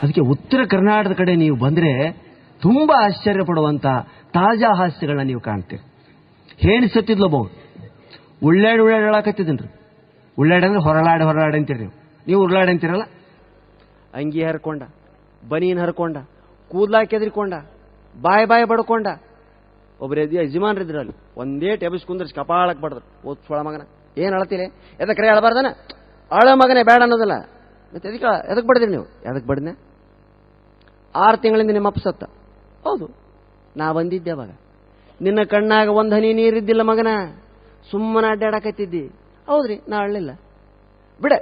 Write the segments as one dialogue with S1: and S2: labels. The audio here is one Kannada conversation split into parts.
S1: ಅದಕ್ಕೆ ಉತ್ತರ ಕರ್ನಾಟಕದ ಕಡೆ ನೀವು ಬಂದರೆ ತುಂಬ ಆಶ್ಚರ್ಯ ಪಡುವಂಥ ತಾಜಾ ಹಾಸ್ಯಗಳನ್ನ ನೀವು ಕಾಣ್ತೀರಿ. ಹೇಳಿ ಸತ್ತಿದ್ಲು ಬಹುದು ಉಳ್ಳಾಡಿ ಹೇಳಕತ್ತಿದ್ದೀನಿ. ಉಳ್ಳಾಡಿ ಅಂದ್ರೆ ಹೊರಳಾಡಿ ಅಂತೀರಿ ನೀವು ಉರುಳಾಡಿ ಅಂತೀರಲ್ಲ. ಅಂಗಿ ಹರ್ಕೊಂಡ, ಬನೀನ್ ಹರ್ಕೊಂಡ, ಕೂದ್ಲಾಕಿ ಎದ್ರಿಕೊಂಡ, ಬಾಯಿ ಬಡ್ಕೊಂಡ. ಒಬ್ಬರು ಯಜಮಾನ್ರಿದ್ರು ಅಲ್ಲಿ, ಒಂದೇ ಟೆಬಸ್ ಕುಂದ್ರಿಸಿ ಕಪಾಳಕ್ಕೆ ಬಡದ್ರು. ಓದ್ಸೊಳ ಮಗನ ಏನು ಅಳತಿಲೆ, ಎದಕ್ಕೆ ಕರೆ ಅಳಬಾರ್ದಾನ, ಅಳ ಮಗನೇ ಬೇಡ ಅನ್ನೋದಿಲ್ಲ. ಮತ್ತೆ ಎದಕ್ಕೆ ಬಡ್ದಿರಿ ನೀವು? ಎದಕ್ಕೆ ಬಡ್ದೆ? 6 ತಿಂಗಳಿಂದ ನಿಮ್ಮ ಅಪ್ಪ ಸತ್ತ. ಹೌದು, ನಾ ಬಂದಿದ್ದೆ ಅವಾಗ. ನಿನ್ನ ಕಣ್ಣಾಗ ಒಂದು ಹನಿ ನೀರಿದ್ದಿಲ್ಲ ಮಗನ, ಸುಮ್ಮನೆ ಅಡ್ಡಾಡಕತ್ತಿದ್ದಿ. ಹೌದ್ರಿ, ನಾ ಅಳ್ಳಿಲ್ಲ ಬಿಡ.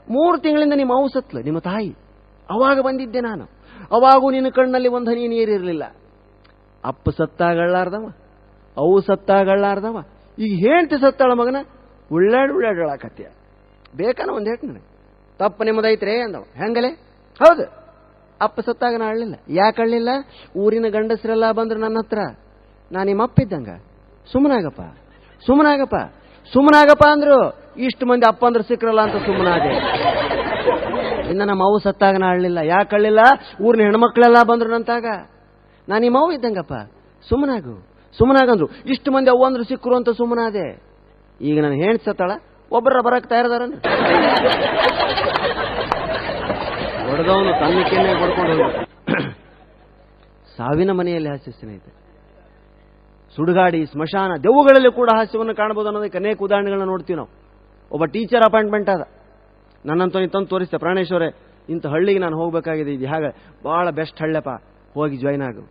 S1: 3 ತಿಂಗಳಿಂದ ನಿಮ್ಮ ಅವು ಸತ್ಲು, ನಿಮ್ಮ ತಾಯಿ. ಅವಾಗ ಬಂದಿದ್ದೆ ನಾನು. ಅವಾಗೂ ನಿನ್ನ ಕಣ್ಣಲ್ಲಿ ಒಂದು ಹನಿ ನೀರಿರಲಿಲ್ಲ. ಅಪ್ಪ ಸತ್ತಾಗಳ್ಳಾರ್ದವ, ಅವು ಸತ್ತಾಗಳ್ಳಾರ್ದವ. ಈಗ ಹೇಳ್ತಿ ಸತ್ತಾಳ ಮಗನ, ಉಳ್ಳಾಡಕತ್ತೀಯ. ಬೇಕಾನ ಒಂದು ಹೇಳ್ತಿ ನನಗೆ, ತಪ್ಪು ನಿಮ್ಮದೈತ್ರಿ ಅಂದವ. ಹೆಂಗಲೆ? ಹೌದು, ಅಪ್ಪ ಸತ್ತಾಗ ನಾ ಅಳ್ಳಿಲ್ಲ. ಯಾಕೆ ಅಳ್ಳಿಲ್ಲ? ಊರಿನ ಗಂಡಸರೆಲ್ಲ ಬಂದ್ರು ನನ್ನ ಹತ್ರ, ನಾ ನಿಮ್ಮ ಅಪ್ಪ ಇದ್ದಂಗ, ಸುಮ್ಮನಾಗಪ್ಪ ಅಂದ್ರು. ಇಷ್ಟು ಮಂದಿ ಅಪ್ಪ ಅಂದ್ರೆ ಸಿಕ್ರಲ್ಲ ಅಂತ ಸುಮ್ಮನಾದೆ. ಇನ್ನು ನಮ್ಮ ಅವು ಸತ್ತಾಗ ನಾ ಅಳ್ಳಿಲ್ಲ. ಯಾಕೆ ಅಳ್ಳಿಲ್ಲ? ಊರಿನ ಹೆಣ್ಮಕ್ಳೆಲ್ಲ ಬಂದ್ರು ನಂತಾಗ, ನಾ ನಿಮ್ಮ ಅವು ಇದ್ದಂಗಪ್ಪ, ಸುಮ್ಮನಾಗಂದ್ರು. ಇಷ್ಟು ಮಂದಿ ಅವ್ವ ಅಂದ್ರೆ ಸಿಕ್ಕರು ಅಂತ ಸುಮ್ಮನಾದೆ. ಈಗ ನಾನು ಹೆಣ್ ಸತ್ತಾಳ, ಒಬ್ಬರ ಬರಕ್ಕೆ ತಯಾರದಾರನ್ರಿ. ಹೊಡೆದವನು ತನ್ನಕ್ಕೆನ್ನೇ ಬಡ್ಕೊಂಡು ಹೋಗ್ಬೇಕು. ಸಾವಿನ ಮನೆಯಲ್ಲಿ ಹಾಸ್ಯ ಸ್ನೇಹಿತರೆ, ಸುಡುಗಾಡಿ, ಸ್ಮಶಾನ, ದೆವ್ವಗಳಲ್ಲಿ ಕೂಡ ಹಾಸ್ಯವನ್ನು ಕಾಣಬಹುದು ಅನ್ನೋದಕ್ಕೆ ಅನೇಕ ಉದಾಹರಣೆಗಳನ್ನ ನೋಡ್ತೀವಿ ನಾವು. ಒಬ್ಬ ಟೀಚರ್ ಅಪಾಯಿಂಟ್ಮೆಂಟ್ ಆದ, ನನ್ನಂತೂ ತಂದು ತೋರಿಸ್ತೆ, ಪ್ರಾಣೇಶ್ವರೇ ಇಂಥ ಹಳ್ಳಿಗೆ ನಾನು ಹೋಗಬೇಕಾಗಿದೆ, ಇದು ಹಾಗೆ ಭಾಳ ಬೆಸ್ಟ್ ಹಳ್ಳೆಪ್ಪ, ಹೋಗಿ ಜಾಯ್ನ್ ಆಗು.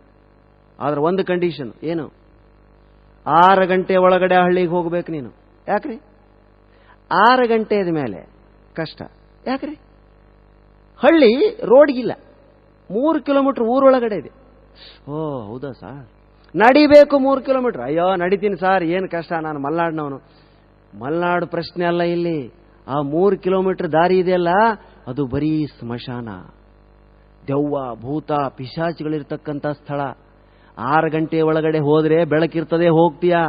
S1: ಆದ್ರೆ ಒಂದು ಕಂಡೀಷನ್ ಏನು? 6 ಗಂಟೆ ಒಳಗಡೆ ಆ ಹಳ್ಳಿಗೆ ಹೋಗ್ಬೇಕು ನೀನು. ಯಾಕ್ರಿ? 6 ಗಂಟೆ ಮೇಲೆ ಕಷ್ಟ. ಯಾಕ್ರಿ? ಹಳ್ಳಿ ರೋಡ್ಗಿಲ್ಲ, 3 ಕಿಲೋಮೀಟರ್ ಊರೊಳಗಡೆ ಇದೆ. ಓ ಹೌದಾ ಸರ್, ನಡಿಬೇಕು 3 ಕಿಲೋಮೀಟರ್. ಅಯ್ಯೋ ನಡಿತೀನಿ ಸಾರ್, ಏನು ಕಷ್ಟ, ನಾನು ಮಲ್ನಾಡಿನವನು. ಮಲ್ನಾಡು ಪ್ರಶ್ನೆ ಅಲ್ಲ ಇಲ್ಲಿ. ಆ 3 ಕಿಲೋಮೀಟರ್ ದಾರಿ ಇದೆಯಲ್ಲ, ಅದು ಬರೀ ಸ್ಮಶಾನ, ದೆವ್ವ, ಭೂತ, ಪಿಶಾಚಿಗಳಿರ್ತಕ್ಕಂಥ ಸ್ಥಳ. 6 ಗಂಟೆ ಒಳಗಡೆ ಹೋದ್ರೆ ಬೆಳಕಿರ್ತದೆ, ಹೋಗ್ತೀಯಾ.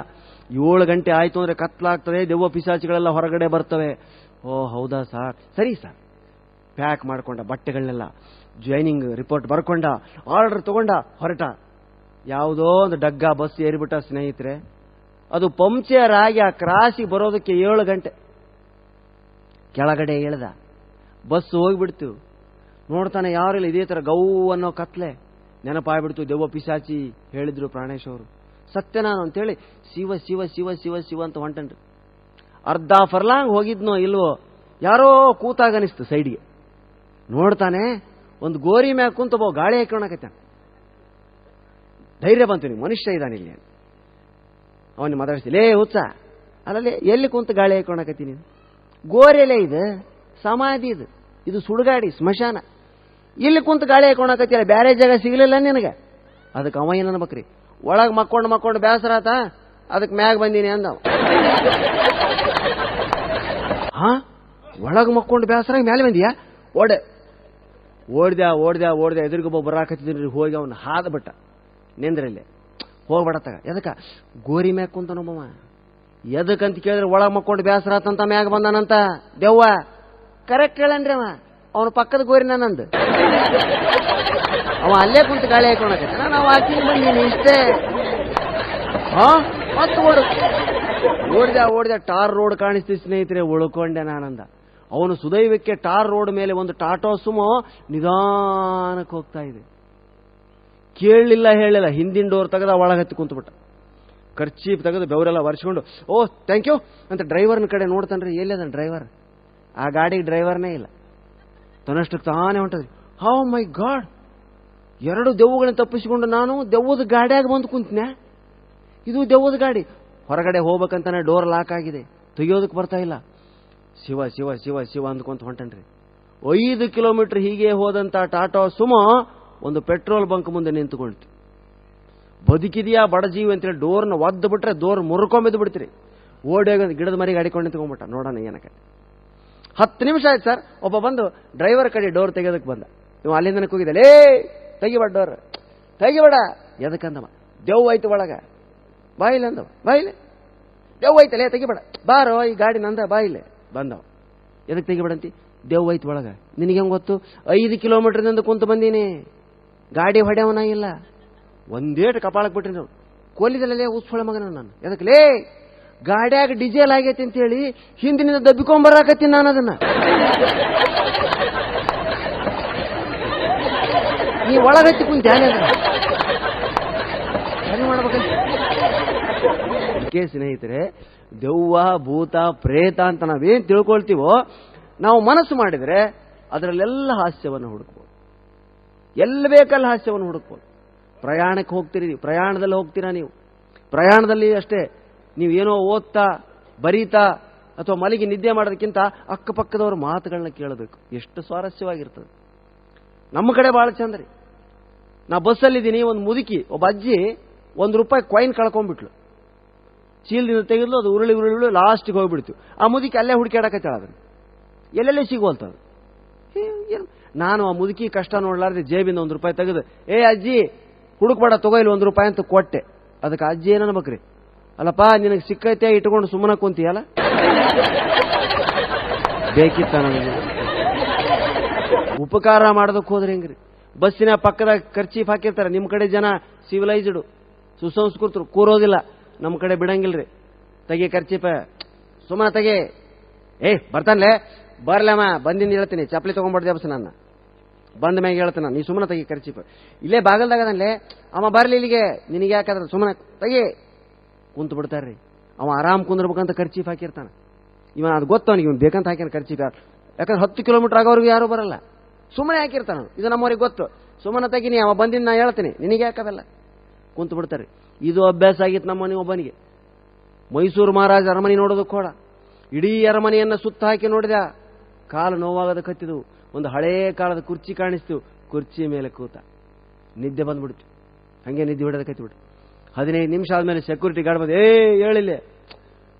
S1: 7 ಗಂಟೆ ಆಯ್ತು ಅಂದ್ರೆ ಕತ್ಲಾಗ್ತದೆ, ದೆವ್ವ ಪಿಶಾಚಿಗಳೆಲ್ಲ ಹೊರಗಡೆ ಬರ್ತವೆ. ಓ ಹೌದಾ ಸಾರ್, ಸರಿ ಸರ್. ಪ್ಯಾಕ್ ಮಾಡ್ಕೊಂಡ ಬಟ್ಟೆಗಳನ್ನೆಲ್ಲ, ಜಾಯ್ನಿಂಗ್ ರಿಪೋರ್ಟ್ ಬರ್ಕೊಂಡ, ಆರ್ಡರ್ ತಗೊಂಡ, ಹೊರಟ. ಯಾವುದೋ ಒಂದು ಡಗ್ಗ ಬಸ್ ಏರಿಬಿಟ್ಟ ಸ್ನೇಹಿತರೆ. ಅದು ಪಂಕ್ಚರ್ ಆಗಿ ಆ ಕ್ರಾಸಿಗೆ ಬರೋದಕ್ಕೆ 7 ಗಂಟೆ. ಕೆಳಗಡೆ ಇಳ್ದ, ಬಸ್ ಹೋಗ್ಬಿಡ್ತು. ನೋಡ್ತಾನೆ ಯಾರಿಲ್ಲ, ಇದೇ ತರ ಗೌ ಅನ್ನೋ ಕತ್ಲೆ. ನೆನಪಾಗ್ಬಿಡ್ತು, ದೆವ್ವ ಪಿಶಾಚಿ ಹೇಳಿದ್ರು ಪ್ರಾಣೇಶ್ ಅವರು. ಸತ್ಯ ನಾನು ಅಂತೇಳಿ ಶಿವ ಶಿವ ಶಿವ ಶಿವ ಶಿವ ಅಂತ ಹೊಂಟನ್ರಿ. ಅರ್ಧ ಫರ್ಲಾಂಗ್ ಹೋಗಿದ್ನೋ ಇಲ್ವೋ, ಯಾರೋ ಕೂತಾಗನಿಸ್ತು ಸೈಡ್ಗೆ. ನೋಡ್ತಾನೆ, ಒಂದು ಗೋರಿ ಮ್ಯಾಗ ಕುಂತ ಗಾಳಿ ಹಾಕೋಣಕತ್ತ. ಧೈರ್ಯ ಬಂತು, ನೀವು ಮನುಷ್ಯ ಇದ್ದಾನಿಲ್ಲಿ. ಅವನು ಮಾತಾಡಿಸಿ, ಲೇ ಹುಚ್ಚ, ಅಲ್ಲಲ್ಲಿ ಎಲ್ಲಿ ಕುಂತ ಗಾಳಿ ಹಾಕೋಣಕತ್ತಿ ನೀನು? ಗೋರೆಲೆ ಇದು ಸಮಾಧಿ, ಇದು ಸುಡುಗಾಡಿ, ಸ್ಮಶಾನ. ಇಲ್ಲಿ ಕುಂತ ಗಾಳಿ ಹಾಕೋಣಕತ್ತಿಲ್ಲ, ಬ್ಯಾರೆ ಜಾಗ ಸಿಗಲಿಲ್ಲ ನಿನಗೆ. ಅದಕ್ಕೆ ಅವ ಏನು ಅನ್ಬೇಕ್ರಿ, ಒಳಗೆ ಮಕ್ಕೊಂಡು ಬೇಸರ ಆತ, ಅದಕ್ಕೆ ಮ್ಯಾಗ ಬಂದೀನಿ ಅಂದ. ಹಾ, ಒಳಗೆ ಮಕ್ಕೊಂಡು ಬೇಸರ ಮೇಲೆ ಬಂದಿಯಾ? ಓಡ್ದೆ ಎದುರಿಗೊಬ್ಬ ಬರಾಕತ್ತಿದ್ರಿ. ಹೋಗಿ ಅವನು ಹಾದ ಬಿಟ್ಟ, ನಿಂದ್ರಲ್ಲಿ ಹೋಗ್ಬೇಡತ್ತಾಗ. ಎದಕ್ಕ? ಗೋರಿ ಮ್ಯಾಗ ಕುಂತ ನಮ್ಮವ. ಎದಕ್ಕಂತ ಕೇಳಿದ್ರೆ ಒಳಗೆ ಮಕ್ಕೊಂಡು ಬೇಸರ ಆತಂತ ಮ್ಯಾಗ ಬಂದಾನಂತ ದೆವ್ವ. ಕರೆಕ್ಟ್ ಹೇಳನ್ರಿ ಅವ. ಅವನ ಪಕ್ಕದ ಗೋರಿನ ನಂದು. ಅವ ಅಲ್ಲೇ ಕುಂತ ಗಾಳಿ ಹಾಕೋಣಕತ್ತ, ನಾವು ಹಾಕಿ ಬಂದೀನಿ ಇಷ್ಟೇ. ಮತ್ತೆ ಓಡ್ದೆ ಟಾರ್ ರೋಡ್ ಕಾಣಿಸ್ತೀವಿ ಸ್ನೇಹಿತರೆ, ಉಳ್ಕೊಂಡೆ ನಾನಂದ. ಅವನು ಸುದೈವಕ್ಕೆ ಟಾರ್ ರೋಡ್ ಮೇಲೆ ಒಂದು ಟಾಟಾ ಸುಮೋ ನಿಧಾನಕ್ಕೆ ಹೋಗ್ತಾ ಇದೆ. ಕೇಳಲಿಲ್ಲ ಹೇಳಿಲ್ಲ, ಹಿಂದಿನ ಡೋರ್ ತೆಗೆದ ಒಳಗೆ ಹತ್ತಿ ಕುಂತ್ಬಿಟ್ಟ. ಖರ್ಚೀಪ್ ತೆಗೆದು ಬೆವರೆಲ್ಲ ಒರೆಸ್ಕೊಂಡು, ಓ ಥ್ಯಾಂಕ್ ಯು ಅಂತ ಡ್ರೈವರ್ನ ಕಡೆ ನೋಡ್ತಾನ್ರಿ. ಎಲ್ಲಿದನ್ ಡ್ರೈವರ್? ಆ ಗಾಡಿಗೆ ಡ್ರೈವರ್ನೇ ಇಲ್ಲ, ತನ್ನಷ್ಟಕ್ಕೆ ತಾನೇ ಹೊಂಟದ್ರಿ. ಹೌ ಮೈ ಗಾಡ್, 2 ದೆವ್ವಗಳನ್ನ ತಪ್ಪಿಸಿಕೊಂಡು ನಾನು ದೆವ್ವದ ಗಾಡಿಯಾಗ ಬಂದು ಕುಂತಿನ. ಇದು ದೆವ್ವದ ಗಾಡಿ. ಹೊರಗಡೆ ಹೋಗ್ಬೇಕಂತಾನೆ ಡೋರ್ ಲಾಕ್ ಆಗಿದೆ, ತೆಗಿಯೋದಕ್ಕೆ ಬರ್ತಾ ಇಲ್ಲ. ಶಿವ ಶಿವ ಶಿವ ಶಿವ ಅಂದ್ಕೊಂತ ಹೊಂಟನ್ರಿ. 5 ಕಿಲೋಮೀಟರ್ ಹೀಗೆ ಹೋದಂತ ಟಾಟಾ ಸುಮೋ ಒಂದು ಪೆಟ್ರೋಲ್ ಬಂಕ್ ಮುಂದೆ ನಿಂತುಕೊಳ್ತು. ಬದುಕಿದೆಯಾ ಬಡಜೀವಿ ಅಂತೇಳಿ ಡೋರ್ನ ಒದ್ದು ಬಿಟ್ರೆ ಡೋರ್ ಮುರ್ಕೊಂಬಿದ್ದು ಬಿಡ್ತೀರಿ. ಓಡೋಗ ಗಿಡದ ಮರಿಗೆ ಅಡಿಕೊಂಡು ನಿಂತ್ಕೊಂಡ್ಬಿಟ್ಟ. ನೋಡೋಣ ಏನಕ್ಕೆ. 10 ನಿಮಿಷ ಆಯ್ತು ಸರ್. ಒಬ್ಬ ಬಂದು ಡ್ರೈವರ್ ಕಡೆ ಡೋರ್ ತೆಗೆಯೋದಕ್ಕೆ ಬಂದ. ನೀವು ಅಲ್ಲಿಂದ ಹೋಗಿದ್ದೆ, ಲೇ ತೆಗಿಬೇಡ ಡೋರ್, ತೆಗಿಬೇಡ. ಎದಕ್ಕಂದವ? ದೆವ್ವ ಆಯ್ತು ಒಳಗ, ಬಾಯಿಲೆ ಅಂದವ. ಬಾಯಿಲೆ ದೆವ್ವ ಐತಲೇ, ತೆಗಿಬೇಡ, ಬಾರೋ ಈ ಗಾಡಿ ನಂದ, ಬಾಯಿಲೆ ಬಂದವ. ಎದಕ್ಕೆ ತೆಗಿಬೇಡಂತಿ? ದೆವ್ವ ಐತಿ ಒಳಗ. ನಿನಗೆ ಹೆಂಗೆ ಗೊತ್ತು? 5 ಕಿಲೋಮೀಟರ್ದಿಂದ ಕುಂತು ಬಂದೀನಿ, ಗಾಡಿ ಹೊಡೆಯವನ ಇಲ್ಲ. ಒಂದೇಟು ಕಪಾಳಕ್ಕೆ ಬಿಟ್ರಿ ನಾವು. ಕೊಲ್ಲಿದಲ್ಲೇ ಉಸ್ಫಳ ಮಗನ ನಾನು. ಎದಕ್ಲೇ ಗಾಡ್ಯಾಗ ಡಿಸೇಲ್ ಆಗೈತಿ ಅಂತೇಳಿ ಹಿಂದಿನಿಂದ ದಬ್ಬಿಕೊಂಬರಾಕತ್ತೀನಿ ನಾನು ಅದನ್ನ. ನೀ ಒಳಗತ್ತಿ ಕುಂತ ಮಾಡ್ಬೇಕಂತ. ಸ್ನೇಹಿತರೆ, ದೆವ್ವ ಭೂತ ಪ್ರೇತ ಅಂತ ನಾವೇನ್ ತಿಳ್ಕೊಳ್ತೀವೋ, ನಾವು ಮನಸ್ಸು ಮಾಡಿದ್ರೆ ಅದರಲ್ಲೆಲ್ಲ ಹಾಸ್ಯವನ್ನು ಹುಡುಕ್ಬೋದು. ಎಲ್ಲಿ ಬೇಕಲ್ಲ ಹಾಸ್ಯವನ್ನು ಹುಡುಕ್ಬೋದು. ಪ್ರಯಾಣಕ್ಕೆ ಹೋಗ್ತೀರಿ, ಪ್ರಯಾಣದಲ್ಲಿ ಹೋಗ್ತೀರಾ ನೀವು, ಪ್ರಯಾಣದಲ್ಲಿ ಅಷ್ಟೇ ನೀವೇನೋ ಓದ್ತಾ ಬರೀತಾ ಅಥವಾ ಮಲಗಿ ನಿದ್ದೆ ಮಾಡೋದಕ್ಕಿಂತ ಅಕ್ಕಪಕ್ಕದವ್ರ ಮಾತುಗಳನ್ನ ಕೇಳಬೇಕು. ಎಷ್ಟು ಸ್ವಾರಸ್ಯವಾಗಿರ್ತದೆ. ನಮ್ಮ ಕಡೆ ಬಹಳ ಚಂದ ರೀ. ನಾ ಬಸ್ಸಲ್ಲಿದ್ದೀನಿ, ಒಂದು ಮುದುಕಿ ಒಬ್ಬ ಅಜ್ಜಿ ₹1 ಕಾಯಿನ್ ಕಳ್ಕೊಂಡ್ಬಿಟ್ಲು. ಚೀಲದಿಂದ ತೆಗೆದ್ಲು, ಅದು ಉರುಳಿ ಉರುಳಿ ಲಾಸ್ಟಿಗೆ ಹೋಗ್ಬಿಡ್ತು. ಆ ಮುದುಕಿ ಅಲ್ಲೇ ಹುಡುಕಾಡಕತ್ತಾಳ. ಅದನ್ನು ಎಲ್ಲೆಲ್ಲೇ ಸಿಗೋಲ್ತದ. ನಾನು ಆ ಮುದುಕಿ ಕಷ್ಟ ನೋಡ್ಲಾರ್ದೆ ಜೇಬಿಂದ ₹1 ತೆಗೆದು, ಅಜ್ಜಿ ಹುಡುಕ್ಬೇಡ ತಗೋ ಇಲ್ಲಿ ₹1 ಅಂತ ಕೊಟ್ಟೆ. ಅದಕ್ಕೆ ಅಜ್ಜಿ ಏನನ್ಬೇಕ್ರಿ, ಅಲ್ಲಪ್ಪ ನಿನಗೆ ಸಿಕ್ಕೈತೆ ಇಟ್ಕೊಂಡು ಸುಮ್ಮನೆ ಕುಂತೀಯಲ್ಲ, ಬೇಕಿತ್ತ ನನಗೆ. ಉಪಕಾರ ಮಾಡೋದಕ್ಕೆ ಹೋದ್ರೆ ಹೆಂಗ್ರಿ? ಬಸ್ಸಿನ ಪಕ್ಕದ ಖರ್ಚೀಫ್ ಹಾಕಿರ್ತಾರೆ. ನಿಮ್ಮ ಕಡೆ ಜನ ಸಿವಿಲೈಸ್ಡ್ ಸುಸಂಸ್ಕೃತರು, ಕೂರೋದಿಲ್ಲ. ನಮ್ಮ ಕಡೆ ಬಿಡಂಗಿಲ್ರಿ. ತೆಗೆ ಖರ್ಚೀಫ, ಸುಮ್ಮನೆ ತೆಗೆ. ಬರ್ತಾನಲೇ, ಬರ್ಲಮ್ಮ ಬಂದಿಂದ ಹೇಳ್ತೀನಿ, ಚಪ್ಪಲಿ ತಗೊಂಡ್ಬಾರ್ದು ಬಸ್. ನನ್ನ ಬಂದ ಮ್ಯಾಗ ಹೇಳ್ತಾನ, ನೀ ಸುಮ್ಮನೆ ತೆಗಿ ಖರ್ಚೀಫ. ಇಲ್ಲೇ ಬಾಗಲ್ದಾಗದನ್ಲೇ, ಅವ ಬರ್ಲಿ ಇಲ್ಲಿಗೆ, ನಿನಗೆ ಯಾಕಾದ್ರೆ ಸುಮ್ಮನೆ ತೆಗಿ. ಕುಂತು ಬಿಡ್ತಾರ್ರಿ. ಅವ ಆರಾಮ್ ಕುಂದಿರ್ಬೇಕಂತ ಖರ್ಚೀಫ್ ಹಾಕಿರ್ತಾನ. ಇವ ಅದು ಗೊತ್ತು ಅವನಿಗೆ, ಇವ್ನು ಬೇಕಂತ ಹಾಕ್ಯಾನ ಖರ್ಚೀಫ್. ಯಾಕಂದ್ರೆ 10 ಕಿಲೋಮೀಟರ್ ಆಗೋರ್ಗು ಯಾರು ಬರಲ್ಲ, ಸುಮ್ಮನೆ ಹಾಕಿರ್ತಾನ. ಇದು ನಮ್ಮವ್ರಿಗೆ ಗೊತ್ತು. ಸುಮ್ಮನೆ ತೆಗಿನಿ, ಅವ ಬಂದಿಂದ ನಾ ಹೇಳ್ತೀನಿ, ನಿನಗೆ ಯಾಕದಲ್ಲ. ಕುಂತು ಬಿಡ್ತಾರೆ. ಇದು ಅಭ್ಯಾಸ ಆಗಿತ್ತು ನಮ್ಮ ಮನೆ ಒಬ್ಬನಿಗೆ. ಮೈಸೂರು ಮಹಾರಾಜ ಅರಮನೆ ನೋಡೋದಕ್ಕೆ ಹೋದ. ಇಡೀ ಅರಮನೆಯನ್ನ ಸುತ್ತ ಹಾಕಿ ನೋಡಿದ. ಕಾಲು ನೋವಾಗದ ಕತ್ತಿದು. ಒಂದು ಹಳೇ ಕಾಲದ ಕುರ್ಚಿ ಕಾಣಿಸ್ತು. ಕುರ್ಚಿ ಮೇಲೆ ಕೂತ. ನಿದ್ದೆ ಬಂದ್ಬಿಡ್ತು. ಹಂಗೆ ನಿದ್ದೆ ಬಿಡೋದ ಕತ್ತಿಬಿಟ್ಟು 15 ನಿಮಿಷ ಆದ್ಮೇಲೆ ಸೆಕ್ಯೂರಿಟಿ ಗಾರ್ಡ್ ಬಂದು, ಹೇಳಿಲ್ಲ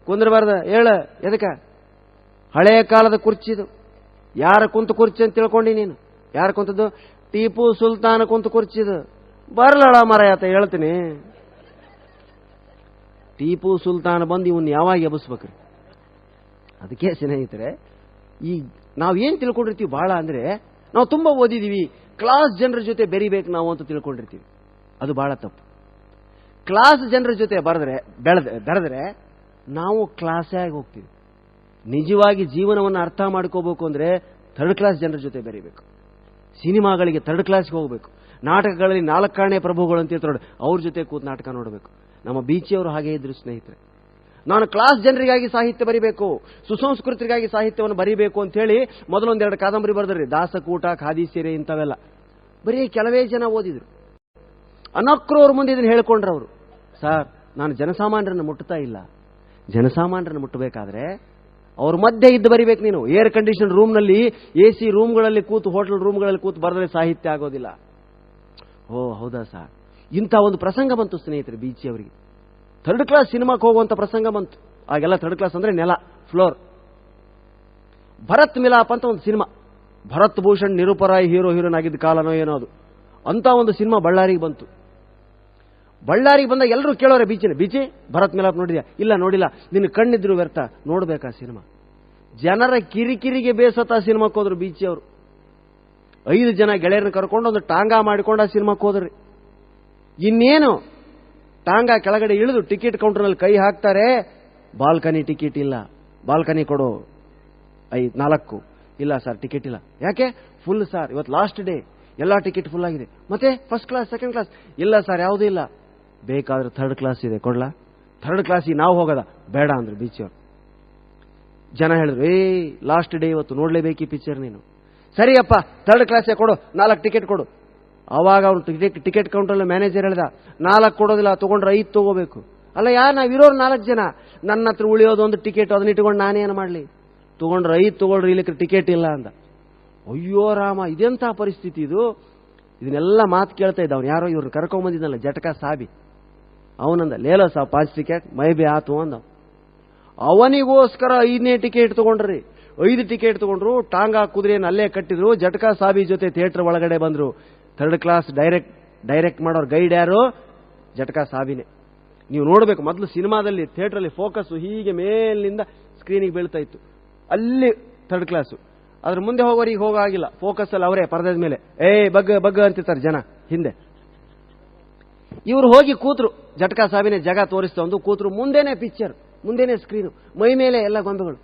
S1: ಕುಂದ್ರಬಾರ್ದ, ಹೇಳ ಎದಕ್ಕ? ಹಳೇ ಕಾಲದ ಕುರ್ಚಿ ಇದು. ಯಾರ ಕುಂತು ಕುರ್ಚಿ ಅಂತ ತಿಳ್ಕೊಂಡಿ ನೀನು? ಯಾರು ಕುಂತದ್ದು? ಟಿಪ್ಪು ಸುಲ್ತಾನ ಕುಂತು ಕುರ್ಚಿ ಇದು. ಬರ್ಲಳ ಮರಾಯತ ಹೇಳ್ತೀನಿ. ಟಿಪ್ಪು ಸುಲ್ತಾನ ಬಂದು ಇವನ್ನ ಯಾವಾಗ ಎಬ್ಬಿಸ್ಬೇಕ್ರಿ? ಅದಕ್ಕೆ ಸ್ನೇಹಿತರೆ, ಈ ನಾವೇನ್ ತಿಳ್ಕೊಂಡಿರ್ತೀವಿ ಬಹಳ ಅಂದ್ರೆ, ನಾವು ತುಂಬಾ ಓದಿದೀವಿ, ಕ್ಲಾಸ್ ಜನರ ಜೊತೆ ಬೆರಿಬೇಕು ನಾವು ಅಂತ ತಿಳ್ಕೊಂಡಿರ್ತೀವಿ. ಅದು ಬಹಳ ತಪ್ಪು. ಕ್ಲಾಸ್ ಜನರ ಜೊತೆ ಬೆಳೆದ್ರೆ ನಾವು ಕ್ಲಾಸೇ ಆಗಿ ಹೋಗ್ತೀವಿ. ನಿಜವಾಗಿ ಜೀವನವನ್ನು ಅರ್ಥ ಮಾಡ್ಕೋಬೇಕು ಅಂದ್ರೆ 3rd ಕ್ಲಾಸ್ ಜನರ ಜೊತೆ ಬೆರಿಬೇಕು. ಸಿನಿಮಾಗಳಿಗೆ 3rd ಕ್ಲಾಸ್ಗೆ ಹೋಗ್ಬೇಕು. ನಾಟಕಗಳಲ್ಲಿ 4ನೇ ಪ್ರಭುಗಳು ಅಂತ ಹೇಳ್ತಾರೆ, ಅವ್ರ ಜೊತೆ ಕೂತ್ ನಾಟಕ ನೋಡಬೇಕು. ನಮ್ಮ ಬೀಚಿಯವರು ಹಾಗೆ ಇದ್ರು ಸ್ನೇಹಿತರೆ. ನಾನು ಕ್ಲಾಸ್ ಜನರಿಗಾಗಿ ಸಾಹಿತ್ಯ ಬರಿಬೇಕು, ಸುಸಂಸ್ಕೃತಿಗಾಗಿ ಸಾಹಿತ್ಯವನ್ನು ಬರಿಬೇಕು ಅಂತ ಹೇಳಿ ಮೊದಲೊಂದೆರಡು ಕಾದಂಬರಿ ಬರೆದ್ರಿ. ದಾಸಕೂಟ, ಖಾದಿ ಸೀರೆ ಇಂಥವೆಲ್ಲ. ಬರೀ ಕೆಲವೇ ಜನ ಓದಿದ್ರು. ಅನಕ್ರೋರ್ ಮುಂದೆ ಇದನ್ನು ಹೇಳ್ಕೊಂಡ್ರು ಅವರು. ಸರ್, ನಾನು ಜನಸಾಮಾನ್ಯರನ್ನು ಮುಟ್ಟುತ್ತಾ ಇಲ್ಲ. ಜನಸಾಮಾನ್ಯರನ್ನು ಮುಟ್ಟಬೇಕಾದ್ರೆ ಅವ್ರ ಮಧ್ಯೆ ಇದ್ದು ಬರಿಬೇಕು ನೀನು. ಏರ್ ಕಂಡೀಷನ್ ರೂಮ್ನಲ್ಲಿ, AC ರೂಮ್ಗಳಲ್ಲಿ ಕೂತು, ಹೋಟೆಲ್ ರೂಮ್ಗಳಲ್ಲಿ ಕೂತು ಬರೆದ್ರೆ ಸಾಹಿತ್ಯ ಆಗೋದಿಲ್ಲ. ಓ ಹೌದಾ ಸರ್? ಇಂಥ ಒಂದು ಪ್ರಸಂಗ ಬಂತು ಸ್ನೇಹಿತರೆ ಬೀಚಿ ಅವರಿಗೆ. 3rd ಕ್ಲಾಸ್ ಸಿನಿಮಾಕ್ಕೆ ಹೋಗುವಂತ ಪ್ರಸಂಗ ಬಂತು. ಆಗೆಲ್ಲ 3rd ಕ್ಲಾಸ್ ಅಂದ್ರೆ ನೆಲ, ಫ್ಲೋರ್. ಭರತ್ ಮಿಲಾಪ್ ಅಂತ ಒಂದು ಸಿನಿಮಾ. ಭರತ್ ಭೂಷಣ್ ನಿರೂಪರಾಯ್ ಹೀರೋಯಿನ್ ಆಗಿದ್ದ ಕಾಲನೋ ಏನೋ ಅದು. ಅಂತ ಒಂದು ಸಿನಿಮಾ ಬಳ್ಳಾರಿಗೆ ಬಂತು. ಬಳ್ಳಾರಿಗೆ ಬಂದಾಗ ಎಲ್ಲರೂ ಕೇಳೋರೆ, ಬೀಚಿ ಭರತ್ ಮಿಲಾಪ್ ನೋಡಿದ್ಯಾ? ಇಲ್ಲ ನೋಡಿಲ್ಲ. ನಿನ್ನ ಕಣ್ಣಿದ್ರು ವ್ಯರ್ಥ, ನೋಡ್ಬೇಕಾ ಸಿನಿಮಾ. ಜನರ ಕಿರಿಕಿರಿಗೆ ಬೇಸತ್ತ ಸಿನಿಮಾಕ್ಕೆ ಹೋದ್ರು ಬೀಚಿ ಅವರು. 5 ಜನ ಗೆಳೆಯರನ್ನ ಕರ್ಕೊಂಡು ಒಂದು ಟಾಂಗಾ ಮಾಡಿಕೊಂಡು ಆ ಸಿನಿಮಾಕ್ಕೆ ಹೋದ್ರಿ. ಇನ್ನೇನು ಟಾಂಗಾ ಕೆಳಗಡೆ ಇಳಿದು ಟಿಕೆಟ್ ಕೌಂಟರ್ನಲ್ಲಿ ಕೈ ಹಾಕ್ತಾರೆ. ಬಾಲ್ಕನಿ ಟಿಕೆಟ್ ಇಲ್ಲ, ಬಾಲ್ಕನಿ ಕೊಡು 4. ಇಲ್ಲ ಸರ್ ಟಿಕೆಟ್ ಇಲ್ಲ. ಯಾಕೆ? ಫುಲ್ ಸರ್, ಇವತ್ತು ಲಾಸ್ಟ್ ಡೇ, ಎಲ್ಲಾ ಟಿಕೆಟ್ ಫುಲ್ ಆಗಿದೆ. ಮತ್ತೆ ಫಸ್ಟ್ ಕ್ಲಾಸ್, ಸೆಕೆಂಡ್ ಕ್ಲಾಸ್? ಇಲ್ಲ ಸರ್ ಯಾವುದೂ ಇಲ್ಲ. ಬೇಕಾದ್ರೆ 3rd ಕ್ಲಾಸ್ ಇದೆ, ಕೊಡ್ಲಾ? 3rd ಕ್ಲಾಸಿಗೆ ನಾವು ಹೋಗೋದ? ಬೇಡ ಅಂದ್ರು ಬೀಚಿಯವರು. ಜನ ಹೇಳಿದ್ರು, ಲಾಸ್ಟ್ ಡೇ ಇವತ್ತು, ನೋಡ್ಲೇಬೇಕು ಈ ಪಿಕ್ಚರ್ ನೀನು. ಸರಿಯಪ್ಪ 3rd ಕ್ಲಾಸೇ ಕೊಡು, 4 ಟಿಕೆಟ್ ಕೊಡು. ಅವಾಗ ಅವ್ನು ಟಿಕೆಟ್ ಕೌಂಟರ್ ಮ್ಯಾನೇಜರ್ ಹೇಳ್ದ, 4 ಕೊಡೋದಿಲ್ಲ, ತಗೊಂಡ್ರೆ 5 ತಗೋಬೇಕು. ಅಲ್ಲ ನಾವಿರೋರು 4 ಜನ, ನನ್ನ ಹತ್ರ ಉಳಿಯೋದು ಒಂದು ಟಿಕೆಟ್, ಅದನ್ನ ಇಟ್ಕೊಂಡು ನಾನೇನು ಮಾಡ್ಲಿ? ತಗೊಂಡ್ರೆ 5 ತಗೊಳ್ರಿ, ಇಲ್ಲಿಕ್ಕೆ ಟಿಕೆಟ್ ಇಲ್ಲ ಅಂದ. ಅಯ್ಯೋ ರಾಮ, ಇದೆಂತ ಪರಿಸ್ಥಿತಿ ಇದು? ಇದನ್ನೆಲ್ಲ ಮಾತು ಕೇಳ್ತಾ ಇದ್ದ ಅವ್ನು. ಯಾರೋ ಇವ್ರನ್ನ ಕರ್ಕೊಂಬಂದಿದ್ದಲ್ಲ, ಜಟಕಾ ಸಾಬಿ. ಅವನಂದ, ಲೇಲೋ ಸಾಬ್ 5 ಟಿಕೆಟ್ ಮೈ ಬಿ ಆತು ಅಂದ. ಅವನಿಗೋಸ್ಕರ 5ನೇ ಟಿಕೆಟ್ ತಗೊಂಡ್ರಿ. 5 ಟಿಕೆಟ್ ತಗೊಂಡ್ರು. ಟಾಂಗಾ ಕುದುರೆಯನ್ನು ಅಲ್ಲೇ ಕಟ್ಟಿದ್ರು. ಜಟಕಾ ಸಾಬಿ ಜೊತೆ ಥಿಯೇಟರ್ ಒಳಗಡೆ ಬಂದ್ರು. 3rd ಕ್ಲಾಸ್ ಡೈರೆಕ್ಟ್ ಮಾಡೋರು ಗೈಡ್ ಯಾರು? ಜಟಕಾ ಸಾಬಿನೇ. ನೀವು ನೋಡಬೇಕು, ಮೊದಲು ಸಿನಿಮಾದಲ್ಲಿ ಥಿಯೇಟರ್ ಅಲ್ಲಿ ಫೋಕಸ್ ಹೀಗೆ ಮೇಲಿನಿಂದ ಸ್ಕ್ರೀನಿಗೆ ಬೀಳ್ತಾ ಇತ್ತು. ಅಲ್ಲಿ 3rd ಕ್ಲಾಸು. ಅದ್ರ ಮುಂದೆ ಹೋಗೋರಿಗೆ ಹೋಗೋ ಆಗಿಲ್ಲ, ಫೋಕಸ್ ಅಲ್ಲಿ ಅವರೇ ಪರದದ ಮೇಲೆ ಬಗ್ ಅಂತಿರ್ತಾರೆ ಜನ ಹಿಂದೆ. ಇವರು ಹೋಗಿ ಕೂತ್ರು, ಜಟ್ಕಾ ಸಾಬಿನ ಜಗ ತೋರಿಸ್ತಾ ಒಂದು ಕೂತ್ರು, ಮುಂದೆನೆ ಪಿಕ್ಚರ್, ಮುಂದೆನೆ ಸ್ಕ್ರೀನು, ಮೈ ಮೇಲೆ ಎಲ್ಲ ಗೊಂಬೆಗಳು.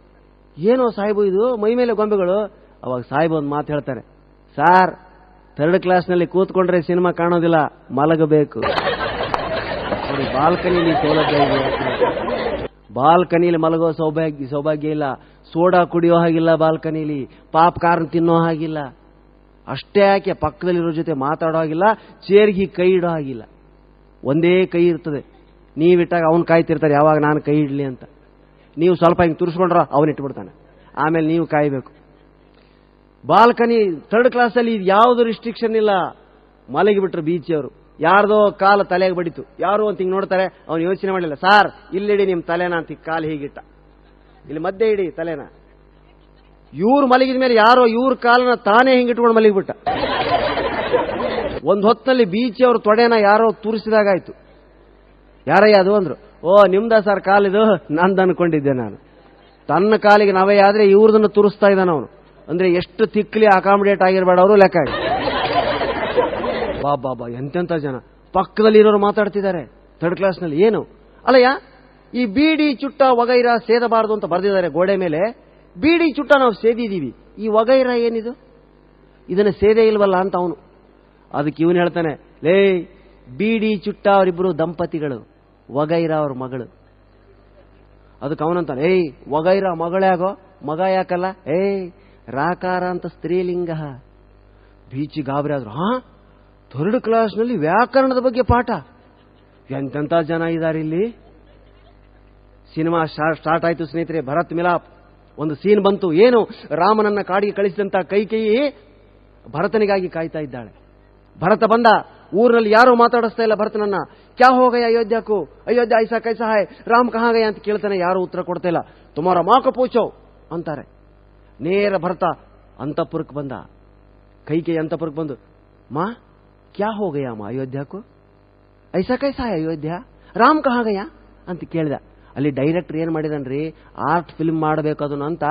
S1: ಏನೋ ಸಾಹೇಬು ಇದು ಮೈ ಮೇಲೆ ಗೊಂಬೆಗಳು? ಅವಾಗ ಸಾಹೇಬ್ ಒಂದು ಮಾತು ಹೇಳ್ತಾರೆ, ಸಾರ್ 3rd ಕ್ಲಾಸ್ನಲ್ಲಿ ಕೂತ್ಕೊಂಡ್ರೆ ಸಿನಿಮಾ ಕಾಣೋದಿಲ್ಲ, ಮಲಗಬೇಕು. ನೋಡಿ, ಬಾಲ್ಕನಿಲಿ ಸೌಲಭ್ಯ ಇದೆ, ಬಾಲ್ಕನಿಲಿ ಮಲಗೋ ಸೌಭಾಗ್ಯ ಇಲ್ಲ, ಸೋಡಾ ಕುಡಿಯೋ ಹಾಗಿಲ್ಲ, ಬಾಲ್ಕನಿಲಿ ಪಾಪ್ಕಾರ್ನ್ ತಿನ್ನೋ ಹಾಗಿಲ್ಲ, ಅಷ್ಟೇ ಯಾಕೆ ಪಕ್ಕದಲ್ಲಿರೋ ಜೊತೆ ಮಾತಾಡೋ ಹಾಗಿಲ್ಲ, ಚೇರ್ಗಿ ಕೈ ಇಡೋ ಹಾಗಿಲ್ಲ, ಒಂದೇ ಕೈ ಇರ್ತದೆ. ನೀವಿಟ್ಟಾಗ ಅವನು ಕಾಯ್ತಿರ್ತಾರೆ ಯಾವಾಗ ನಾನು ಕೈ ಇಡ್ಲಿ ಅಂತ. ನೀವು ಸ್ವಲ್ಪ ಹಿಂಗೆ ತುರಿಸ್ಕೊಂಡ್ರ ಅವನು ಇಟ್ಬಿಡ್ತಾನೆ, ಆಮೇಲೆ ನೀವು ಕಾಯಬೇಕು. ಬಾಲ್ಕನಿ 3rd ಕ್ಲಾಸಲ್ಲಿ ಯಾವುದು ರಿಸ್ಟ್ರಿಕ್ಷನ್ ಇಲ್ಲ, ಮಲಗಿಬಿಟ್ರು ಬೀಚ್ ಅವರು. ಯಾರ್ದೋ ಕಾಲ ತಲೆಗೆ ಬಡಿತು, ಯಾರು ಅಂತ ಹಿಂಗೆ ನೋಡ್ತಾರೆ, ಅವನು ಯೋಚನೆ ಮಾಡಲಿಲ್ಲ, ಸಾರ್ ಇಲ್ಲಿಡಿ ನಿಮ್ಮ ತಲೆನ ಅಂತ ಕಾಲು ಹೀಗಿಟ್ಟ, ಇಲ್ಲಿ ಮಧ್ಯೆ ಇಡಿ ತಲೆನ. ಇವ್ರು ಮಲಗಿದ ಮೇಲೆ ಯಾರೋ ಇವ್ರ ಕಾಲನ ತಾನೇ ಹಿಂಗಿಟ್ಕೊಂಡು ಮಲಗಿಬಿಟ್ಟ. ಒಂದು ಹೊತ್ತಿನಲ್ಲಿ ಬೀಚ್ ಅವ್ರ ತೊಡೆನ ಯಾರೋ ತುರಿಸಿದಾಗಾಯ್ತು. ಯಾರಯ್ಯ ಅದು ಅಂದ್ರು. ಓ ನಿಮ್ದ ಸರ್ ಕಾಲಿದು, ನಂದು ಅನ್ಕೊಂಡಿದ್ದೆ ನಾನು. ತನ್ನ ಕಾಲಿಗೆ ನಾವೇ ಆದ್ರೆ ಇವ್ರದನ್ನು ತುರಿಸ್ತಾ ಇದ್ದಾನ ಅವನು. ಅಂದ್ರೆ ಎಷ್ಟು ತಿಕ್ಲಿ ಅಕಾಮಿಡೇಟ್ ಆಗಿರ್ಬೇಡ ಅವರು ಲೆಕ್ಕ. ಬಾಬಾ ಎಂತೆಂತ ಜನ ಪಕ್ಕದಲ್ಲಿ ಇರೋರು ಮಾತಾಡ್ತಿದ್ದಾರೆ 3rd ಕ್ಲಾಸ್ನಲ್ಲಿ. ಏನು ಅಲ್ಲಯ್ಯ, ಈ ಬೀಡಿ ಚುಟ್ಟ ವಗೈರ ಸೇದಬಾರದು ಅಂತ ಬರೆದಿದ್ದಾರೆ ಗೋಡೆ ಮೇಲೆ. ಬೀಡಿ ಚುಟ್ಟ ನಾವು ಸೇದಿದ್ದೀವಿ, ಈ ವಗೈರ ಏನಿದು, ಇದನ್ನ ಸೇದೆ ಇಲ್ವಲ್ಲ ಅಂತ ಅವನು. ಅದಕ್ಕೆ ಇವನು ಹೇಳ್ತಾನೆ, ಲೇ ಬೀಡಿ ಚುಟ್ಟ ಅವರಿಬ್ಬರು ದಂಪತಿಗಳು, ವಗೈರ ಅವ್ರ ಮಗಳು. ಅದಕ್ಕೆ ಅವನಂತಾನೆ, ವಗೈರ ಮಗಳಾಗೋ, ಮಗ ಯಾಕಲ್ಲ, ರಾಕಾರ ಅಂತ ಸ್ತ್ರೀಲಿಂಗ. ಬೀಚಿ ಗಾಬರಿ ಆದ್ರು. 3rd ಕ್ಲಾಸ್ನಲ್ಲಿ ವ್ಯಾಕರಣದ ಬಗ್ಗೆ ಪಾಠ. ಎಂತೆಂತ ಜನ ಇದ್ದಾರೆ ಇಲ್ಲಿ. ಸಿನಿಮಾ ಸ್ಟಾರ್ಟ್ ಆಯ್ತು ಸ್ನೇಹಿತರೆ, ಭರತ್ ಮಿಲಾಪ್. ಒಂದು ಸೀನ್ ಬಂತು. ಏನು, ರಾಮನನ್ನ ಕಾಡಿಗೆ ಕಳಿಸಿದಂತ ಕೈಕೇಯಿ ಭರತನಿಗಾಗಿ ಕಾಯ್ತಾ ಇದ್ದಾಳೆ. ಭರತ ಬಂದ, ಊರಿನಲ್ಲಿ ಯಾರೋ ಮಾತಾಡಿಸ್ತಾ ಇಲ್ಲ ಭರತನನ್ನ. ಕ್ಯಾ ಹೋಗಯ ಅಯೋಧ್ಯಕ್ಕೂ, ಅಯೋಧ್ಯ ಐಸಾ ಕೈಸಾ ಹೈ, ರಾಮ್ ಕಹಾ ಗಯ ಅಂತ ಕೇಳ್ತಾನೆ, ಯಾರು ಉತ್ತರ ಕೊಡ್ತಾ ಇಲ್ಲ. ತುಮಾರ ಮಾಕ ಪೂಚೋ ಅಂತಾರೆ. ನೇರ ಭರತ ಅಂತಃಪುರಕ್ಕೆ ಬಂದ. ಕೈಕೇಯಿ ಅಂತಃಪುರಕ್ಕೆ ಬಂದು, ಮಾ ಕ್ಯಾ ಹೋಗಯ ಮಾ ಅಯೋಧ್ಯಕ್ಕೂ, ಐಸಾ ಕೈಸಾ ಹೈ ಅಯೋಧ್ಯ, ರಾಮ್ ಕಹಾ ಗಯ ಅಂತ ಕೇಳಿದ. ಅಲ್ಲಿ ಡೈರೆಕ್ಟರ್ ಏನ್ ಮಾಡಿದನ್ರಿ, ಆರ್ಟ್ ಫಿಲ್ಮ್ ಮಾಡಬೇಕು ಅದನ್ನು ಅಂತ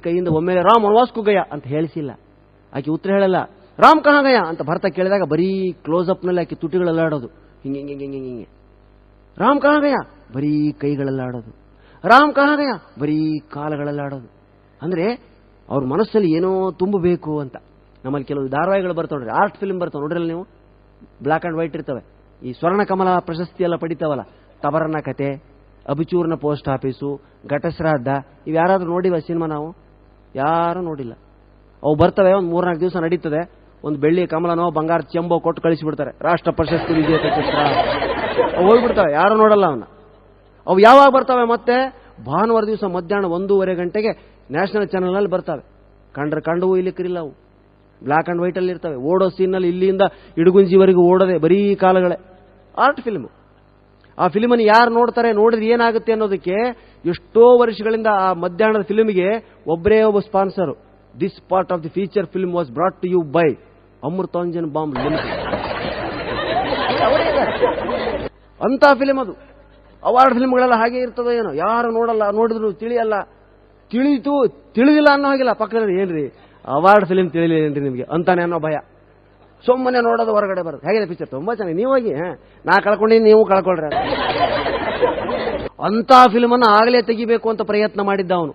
S1: ಕೈಯಿಂದ ಒಮ್ಮೆಲೆ ರಾಮ್ ವನವಾಸ್ಕು ಗಯ ಅಂತ ಹೇಳಿಸಿಲ್ಲ. ಆಕೆ ಉತ್ತರ ಹೇಳಲ್ಲ. ರಾಮ್ ಕಹಾ ಗಯ ಅಂತ ಭರತ ಕೇಳಿದಾಗ ಬರೀ ಕ್ಲೋಸ್ ಅಪ್ ನಲ್ಲಿ ಆಕೆ ತುಟಿಗಳೆಲ್ಲ ಆಡೋದು, ಹಿಂಗೆ ಹಿಂಗೆ ಹಿಂಗೆ ಹಿಂಗೆ. ರಾಮ್ ಕಹಾ ಗಯ, ಬರೀ ಕೈಗಳೆಲ್ಲ ಆಡೋದು. ರಾಮ್ ಕಹಾ ಗಯ, ಬರೀ ಕಾಲಗಳೆಲ್ಲ ಆಡೋದು. ಅಂದ್ರೆ ಅವ್ರ ಮನಸ್ಸಲ್ಲಿ ಏನೋ ತುಂಬಬೇಕು ಅಂತ. ನಮ್ಮಲ್ಲಿ ಕೆಲವು ಧಾರಾವಾಹಿಗಳು ಬರ್ತಾವ ನೋಡ್ರಿ, ಆರ್ಟ್ ಫಿಲ್ಮ್ ಬರ್ತಾವ ನೋಡ್ರಲ್ಲ ನೀವು, ಬ್ಲಾಕ್ ಅಂಡ್ ವೈಟ್ ಇರ್ತವೆ. ಈ ಸ್ವರ್ಣ ಕಮಲ ಪ್ರಶಸ್ತಿ ಎಲ್ಲ ಪಡಿತಾವಲ್ಲ, ತಬರನ ಕತೆ, ಅಬಿಚೂರ್ನ ಪೋಸ್ಟ್ ಆಫೀಸು, ಘಟಶ್ರಾದ್ದ, ಇವು ಯಾರಾದ್ರೂ ನೋಡಿವ ಸಿನಿಮಾ? ನಾವು ಯಾರೂ ನೋಡಿಲ್ಲ. ಅವು ಬರ್ತವೆ, ಒಂದು 3-4 ದಿವಸ ನಡೀತದೆ. ಒಂದು ಬೆಳ್ಳಿ ಕಮಲನೋ ಬಂಗಾರ ಚೆಂಬೋ ಕೊಟ್ಟು ಕಳಿಸಿಬಿಡ್ತಾರೆ, ರಾಷ್ಟ್ರ ಪ್ರಶಸ್ತಿ ವಿಜೇತ ಚಿತ್ರ. ಹೋಗ್ಬಿಡ್ತವೆ, ಯಾರು ನೋಡಲ್ಲ ಅವನ್ನ. ಅವು ಯಾವಾಗ ಬರ್ತವೆ? ಮತ್ತೆ ಭಾನುವಾರ ದಿವಸ ಮಧ್ಯಾಹ್ನ 1:30 ಗಂಟೆಗೆ ನ್ಯಾಷನಲ್ ಚಾನೆಲ್ನಲ್ಲಿ ಬರ್ತವೆ. ಕಂಡವು ಇಲ್ಲಿಕ್ಕಿರಿಲ್ಲ, ಅವು ಬ್ಲಾಕ್ ಅಂಡ್ ವೈಟ್ ಅಲ್ಲಿ ಇರ್ತವೆ. ಓಡೋ ಸೀನ್ನಲ್ಲಿ ಇಲ್ಲಿಂದ ಇಡುಗುಂಜಿವರೆಗೂ ಓಡೋದೆ, ಬರೀ ಕಾಲಗಳೇ. Art film. ಆ ಫಿಲ್ಮನ್ನು ಯಾರು ನೋಡ್ತಾರೆ, ನೋಡಿದ್ರೆ ಏನಾಗುತ್ತೆ ಅನ್ನೋದಕ್ಕೆ ಎಷ್ಟೋ ವರ್ಷಗಳಿಂದ ಆ ಮಧ್ಯಾಹ್ನದ ಫಿಲ್ಮ್ಗೆ ಒಬ್ಬರೇ ಒಬ್ಬ sponsor. This part of the feature film was brought to you by Amrutanjan ಬಾಂಬ್ ಲಿಮಿಟೆಡ್ ಅಂತ ಫಿಲ್ಮ್ ಅದು. ಅವಾರ್ಡ್ ಫಿಲ್ಮ್ಗಳೆಲ್ಲ ಹಾಗೆ ಇರ್ತದೆ ಏನೋ, ಯಾರು ನೋಡಲ್ಲ, ನೋಡಿದ್ರು ತಿಳಿಯಲ್ಲ. ತಿಳಿದಿಲ್ಲ ಅನ್ನೋ ಹಾಗಿಲ್ಲ. ಪಕ್ಕದಲ್ಲಿ ಏನ್ರಿ ಅವಾರ್ಡ್ ಫಿಲ್ಮ್ ತಿಳಿಲಿಲ್ಲೇನ್ರಿ ನಿಮಗೆ ಅಂತಾನೆ ಅನ್ನೋ ಭಯ. ಸುಮ್ಮನೆ ನೋಡೋದು, ಹೊರಗಡೆ ಬರೋದು. ಹೇಗಿದೆ ಪಿಕ್ಚರ್? ತುಂಬಾ ಚೆನ್ನಾಗಿ. ನೀವು ಹೋಗಿ, ನಾ ಕಳ್ಕೊಂಡಿದ್ದೀನಿ, ನೀವು ಕಳ್ಕೊಳ್ರಿ ಅಂತ ಫಿಲ್ಮ್ ಅನ್ನು ಆಗಲೇ ತೆಗಿಬೇಕು ಅಂತ ಪ್ರಯತ್ನ ಮಾಡಿದ್ದ ಅವನು.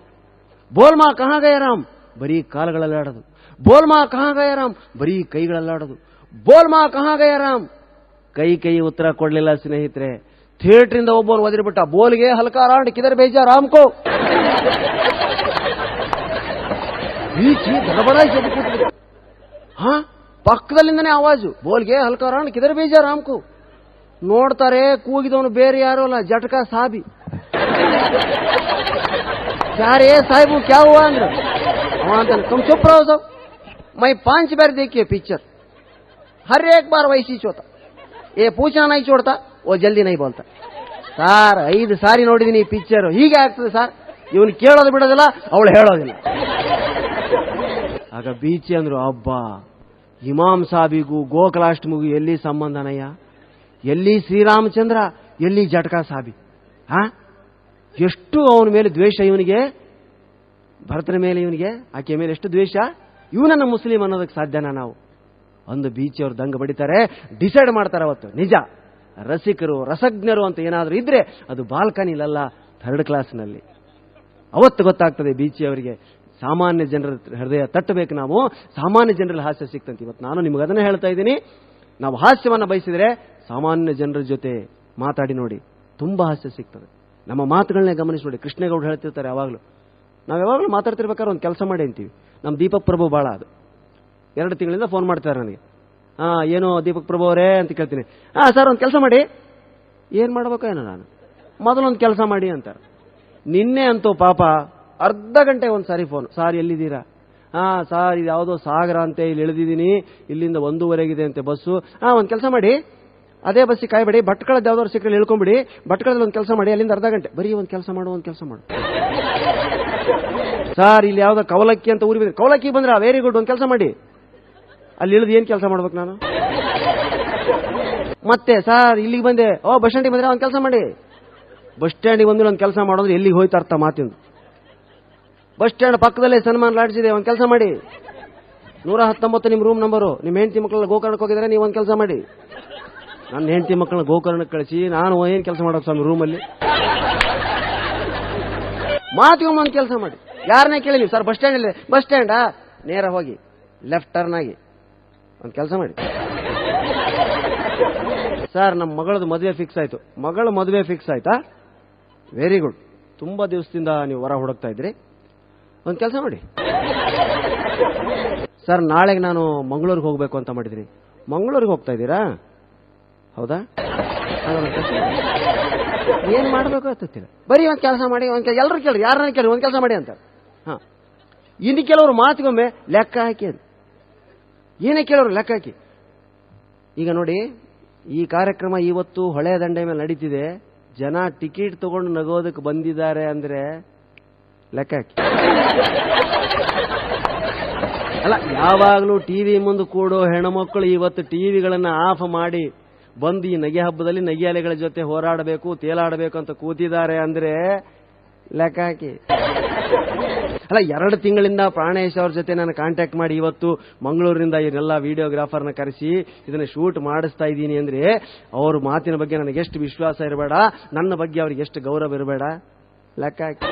S1: ಬೋಲ್ಮಾ ಕಹಾ ಗಯ ರಾಮ್, ಬರೀ ಕಾಲುಗಳಲ್ಲಾಡೋದು. ಬೋಲ್ಮಾ ಕಹಾ ಗಯ ರಾಮ್, ಬರೀ ಕೈಗಳಲ್ಲಾಡೋದು. ಬೋಲ್ಮಾ ಕಹಾ ಗಯ ರಾಮ್, ಕೈ ಉತ್ತರ ಕೊಡ್ಲಿಲ್ಲ ಸ್ನೇಹಿತರೆ. ಥಿಯೇಟ್ರಿಂದ ಒಬ್ಬನು ಒದರಿಬಿಟ್ಟ, ಬೋಲ್ಗೆ ಹಲ್ಕಾರಾಂಡ್ ಕಿದರ್ ಬೇಜ ರಾಮ್ಕೋ. ಬೀಚಿ ದಡಬಡಾಯಿಸಿ ಕೂತ್ಬಿಟ್ಟು, ಪಕ್ಕದಲ್ಲಿಂದನೇ ಆವಾಜು, ಬೋಲ್ಗೆ ಹಲ್ಕಾರಾಂಡ್ ಕಿದರ್ ಬೇಜ ರಾಮ್ಕೋ. ನೋಡ್ತಾರೆ, ಕೂಗಿದವನು ಬೇರೆ ಯಾರು ಅಲ್ಲ, ಜಟ್ಕಾ ಸಾಬಿ. ಯಾರೇ ಸಾಹಿಬು ಕ್ಯಾ ಹುವಾ ಅಂದ್ರೆ ಅವ ಅಂತಾನೆ, ತುಮ್ ಚುಪ್ ರಹೋ ಸಬ್, ಮೈ 5 ಬಾರ್ ದೇಖಿಯೇ ಪಿಕ್ಚರ್, ಹರ್ ಏಕ್ ಬಾರ್ ವೈಸಿ ಚೋತ, ಏ ಪೂಛನಾ ನೈ ಚೋಡ್ತಾ, ಓ ಜಲ್ದಿ ನೈ ಬೋಲ್ತಾ. ಸಾರ್ 5 ಸಾರಿ ನೋಡಿದೀನಿ ಈ ಪಿಕ್ಚರ್, ಹೀಗೆ ಆಗ್ತದೆ ಸಾರ್. ಇವನು ಕೇಳೋದು ಬಿಡೋದಿಲ್ಲ, ಅವಳು ಹೇಳೋದಿಲ್ಲ. ಆಗ ಬೀಚಿ ಅಂದ್ರು, ಅಬ್ಬಾ ಇಮಾಮ್ ಸಾಬಿಗೂ ಗೋಕುಲಾಷ್ಟಮಿಗೂ ಎಲ್ಲಿ ಸಂಬಂಧನಯ್ಯ? ಎಲ್ಲಿ ಶ್ರೀರಾಮಚಂದ್ರ, ಎಲ್ಲಿ ಜಟ್ಕಾ ಸಾಬಿ? ಎಷ್ಟು ಅವನ ಮೇಲೆ ದ್ವೇಷ ಇವನಿಗೆ. ಭರತನ ಮೇಲೆ ಇವನಿಗೆ ಆಕೆಯ ಮೇಲೆ ಎಷ್ಟು ದ್ವೇಷ, ಇವನನ್ನ ಮುಸ್ಲಿಂ ಅನ್ನೋದಕ್ಕೆ ಸಾಧ್ಯನಾ ನಾವು? ಒಂದು ಬೀಚ್ ಅವರು ದಂಗ ಬಡಿತಾರೆ, ಡಿಸೈಡ್ ಮಾಡ್ತಾರೆ ಅವತ್ತು ನಿಜ ರಸಿಕರು ರಸಜ್ಞರು ಅಂತ ಏನಾದರೂ ಇದ್ರೆ ಅದು ಬಾಲ್ಕನಿಲಲ್ಲ, ಥರ್ಡ್ ಕ್ಲಾಸ್ನಲ್ಲಿ. ಅವತ್ತು ಗೊತ್ತಾಗ್ತದೆ ಬೀಚಿ ಅವರಿಗೆ ಸಾಮಾನ್ಯ ಜನರ ಹೃದಯ ತಟ್ಟಬೇಕು. ನಾವು ಸಾಮಾನ್ಯ ಜನರಲ್ಲಿ ಹಾಸ್ಯ ಸಿಕ್ತಂತೆ. ಇವತ್ತು ನಾನು ನಿಮಗೆ ಅದನ್ನೇ ಹೇಳ್ತಾ ಇದ್ದೀನಿ, ನಾವು ಹಾಸ್ಯವನ್ನು ಬಯಸಿದ್ರೆ ಸಾಮಾನ್ಯ ಜನರ ಜೊತೆ ಮಾತಾಡಿ ನೋಡಿ, ತುಂಬಾ ಹಾಸ್ಯ ಸಿಗ್ತದೆ. ನಮ್ಮ ಮಾತುಗಳನ್ನೇ ಗಮನಿಸಿ ನೋಡಿ. ಕೃಷ್ಣೇಗೌಡರು ಹೇಳ್ತಿರ್ತಾರೆ ಯಾವಾಗಲೂ, ನಾವು ಯಾವಾಗಲೂ ಮಾತಾಡ್ತಿರ್ಬೇಕಾದ್ರೆ ಒಂದು ಕೆಲಸ ಮಾಡಿ ಅಂತೀವಿ. ನಮ್ಮ ದೀಪಕ್ ಪ್ರಭು ಭಾಳ ಅದು 2 ತಿಂಗಳಿಂದ ಫೋನ್ ಮಾಡ್ತಾರೆ ನನಗೆ. ಏನೋ ದೀಪಕ್ ಪ್ರಭು ಅವರೇ ಅಂತ ಕೇಳ್ತೀನಿ. ಸರ್ ಒಂದು ಕೆಲಸ ಮಾಡಿ. ಏನು ಮಾಡ್ಬೇಕೋ ಏನೋ ನಾನು, ಮೊದಲೊಂದು ಕೆಲಸ ಮಾಡಿ ಅಂತಾರೆ. ನಿನ್ನೆ ಅಂತೂ ಪಾಪ ಅರ್ಧ ಗಂಟೆ ಒಂದು ಸಾರಿ ಫೋನ್, ಸಾರ್ ಎಲ್ಲಿದ್ದೀರಾ? ಸಾರ್ ಇದು ಯಾವುದೋ ಸಾಗರ ಅಂತೆ, ಇಲ್ಲಿ ಇಳಿದಿದ್ದೀನಿ, ಇಲ್ಲಿಂದ 1:15 ಅಂತೆ ಬಸ್ಸು. ಒಂದು ಕೆಲಸ ಮಾಡಿ, ಅದೇ ಬಸ್ಸಿಗೆ ಕಾಯ್ಬೇಡಿ, ಭಟ್ಕಳದ ಯಾವ್ದಾದ್ರು ಸಿಕ್ಕಲ್ಲಿ ಇಳ್ಕೊಂಬಿಡಿ, ಭಟ್ಕಳದಲ್ಲಿ ಒಂದು ಕೆಲಸ ಮಾಡಿ, ಅಲ್ಲಿಂದ ಅರ್ಧ ಗಂಟೆ ಬರೀ ಒಂದು ಕೆಲಸ ಮಾಡು. ಸಾರ್ ಇಲ್ಲಿ ಯಾವ್ದೋ ಕವಲಕ್ಕಿ ಅಂತ ಊರಿ ಬಂದ್ರೆ, ಕವಲಕ್ಕಿ ಬಂದ್ರೆ ವೆರಿ ಗುಡ್, ಒಂದು ಕೆಲಸ ಮಾಡಿ. ಅಲ್ಲಿ ಇಳಿದು ಏನ್ ಕೆಲಸ ಮಾಡ್ಬೇಕು ನಾನು? ಮತ್ತೆ ಸಾರ್ ಇಲ್ಲಿಗೆ ಬಂದೆ, ಬಸ್ ಸ್ಟ್ಯಾಂಡಿಗೆ ಬಂದ್ರೆ ಒಂದು ಕೆಲಸ ಮಾಡಿ. ಬಸ್ ಸ್ಟ್ಯಾಂಡಿಗೆ ಬಂದ್ರೆ ಒಂದು ಕೆಲಸ ಮಾಡೋದ್ರೆ ಎಲ್ಲಿಗೆ ಹೋಯ್ತು ಅರ್ಥ ಮಾತಿಂದು. ಬಸ್ ಸ್ಟ್ಯಾಂಡ್ ಪಕ್ಕದಲ್ಲೇ ಸನ್ಮಾನ್ ಲಾಡ್ಜ್ ಇದೆ, ಒಂದು ಕೆಲಸ ಮಾಡಿ. 119 ನಿಮ್ಮ ರೂಮ್ ನಂಬರು. ನಿಮ್ಮ ಹೆಂಡತಿ ಮಕ್ಕಳನ್ನ ಗೋಕರ್ಣಕ್ಕೆ ಹೋಗಿದ್ರೆ ನೀವು ಒಂದು ಕೆಲಸ ಮಾಡಿ. ನನ್ನ ಹೆಂಡತಿ ಮಕ್ಕಳನ್ನ ಗೋಕರ್ಣಕ್ಕೆ ಕಳಿಸಿ ನಾನು ಏನ್ ಕೆಲಸ ಮಾಡೋದು ಸ್ವಾಮಿ ರೂಮಲ್ಲಿ? ಮಾತಿಗೊಮ್ಮೆ ಒಂದು ಕೆಲಸ ಮಾಡಿ. ಯಾರನ್ನೇ ಕೇಳಿ ನೀವು, ಸರ್ ಬಸ್ ಸ್ಟ್ಯಾಂಡಾ ನೇರ ಹೋಗಿ ಲೆಫ್ಟ್ ಟರ್ನ್ ಆಗಿ ಒಂದು ಕೆಲಸ ಮಾಡಿ. ಸರ್ ನಮ್ಮ ಮಗಳದು ಮದುವೆ ಫಿಕ್ಸ್ ಆಯ್ತು. ಮಗಳ ಮದುವೆ ಫಿಕ್ಸ್ ಆಯ್ತಾ? Very good. ತುಂಬಾ ದಿವಸದಿಂದ ನೀವು ಹೊರ ಹುಡುಕ್ತಾ ಇದ್ರಿ, ಒಂದು ಕೆಲಸ ಮಾಡಿ. ಸರ್ ನಾಳೆಗೆ ನಾನು ಮಂಗಳೂರಿಗೆ ಹೋಗ್ಬೇಕು ಅಂತ ಮಾಡಿದ್ದೀನಿ. ಮಂಗಳೂರಿಗೆ ಹೋಗ್ತಾ ಇದ್ದೀರಾ? ಹೌದಾ? ಏನ್ ಮಾಡ್ಬೇಕು ಗೊತ್ತಿಲ್ಲ, ಬರೀ ಒಂದು ಕೆಲಸ ಮಾಡಿ. ಎಲ್ಲರೂ ಕೇಳಿ, ಯಾರನ್ನ ಕೇಳಿ, ಒಂದು ಕೆಲಸ ಮಾಡಿ ಅಂತ. ಇನ್ನು ಕೆಲವರು ಮಾತಿಗೊಮ್ಮೆ ಲೆಕ್ಕ ಹಾಕಿ ಅಂತ ಏನೇ ಕೇಳೋರು ಲೆಕ್ಕ ಹಾಕಿ. ಈಗ ನೋಡಿ, ಈ ಕಾರ್ಯಕ್ರಮ ಇವತ್ತು ಹೊಳೆ ದಂಡೆ ಮೇಲೆ ನಡೀತಿದೆ. ಜನ ಟಿಕೆಟ್ ತಗೊಂಡು ನಗೋದಕ್ಕೆ ಬಂದಿದ್ದಾರೆ ಅಂದ್ರೆ ಲೆಕ್ಕ ಹಾಕಿ. ಅಲ್ಲ, ಯಾವಾಗಲೂ ಟಿವಿ ಮುಂದೆ ಕೂಡೋ ಹೆಣ್ಮಕ್ಳು ಇವತ್ತು ಟಿವಿಗಳನ್ನ ಆಫ್ ಮಾಡಿ ಬಂದು ಈ ನಗೆ ಹಬ್ಬದಲ್ಲಿ ನಗೆ ಅಲೆಗಳ ಜೊತೆ ಹೋರಾಡಬೇಕು, ತೇಲಾಡಬೇಕು ಅಂತ ಕೂತಿದ್ದಾರೆ ಅಂದ್ರೆ ಲೆಕ್ಕ ಹಾಕಿ. ಅಲ್ಲ, 2 ತಿಂಗಳಿಂದ ಪ್ರಾಣೇಶ್ ಅವ್ರ ಜೊತೆ ನಾನು ಕಾಂಟ್ಯಾಕ್ಟ್ ಮಾಡಿ ಇವತ್ತು ಮಂಗಳೂರಿನಿಂದ ಇವರೆಲ್ಲ ವಿಡಿಯೋಗ್ರಾಫರ್ನ ಕರೆಸಿ ಇದನ್ನ ಶೂಟ್ ಮಾಡಿಸ್ತಾ ಇದ್ದೀನಿ ಅಂದ್ರೆ ಅವ್ರ ಮಾತಿನ ಬಗ್ಗೆ ನನಗೆ ಎಷ್ಟು ವಿಶ್ವಾಸ ಇರಬೇಡ, ನನ್ನ ಬಗ್ಗೆ ಅವ್ರಿಗೆ ಎಷ್ಟು ಗೌರವ ಇರಬೇಡ. ಲೆಕ್ಕ ಹಾಕಿ.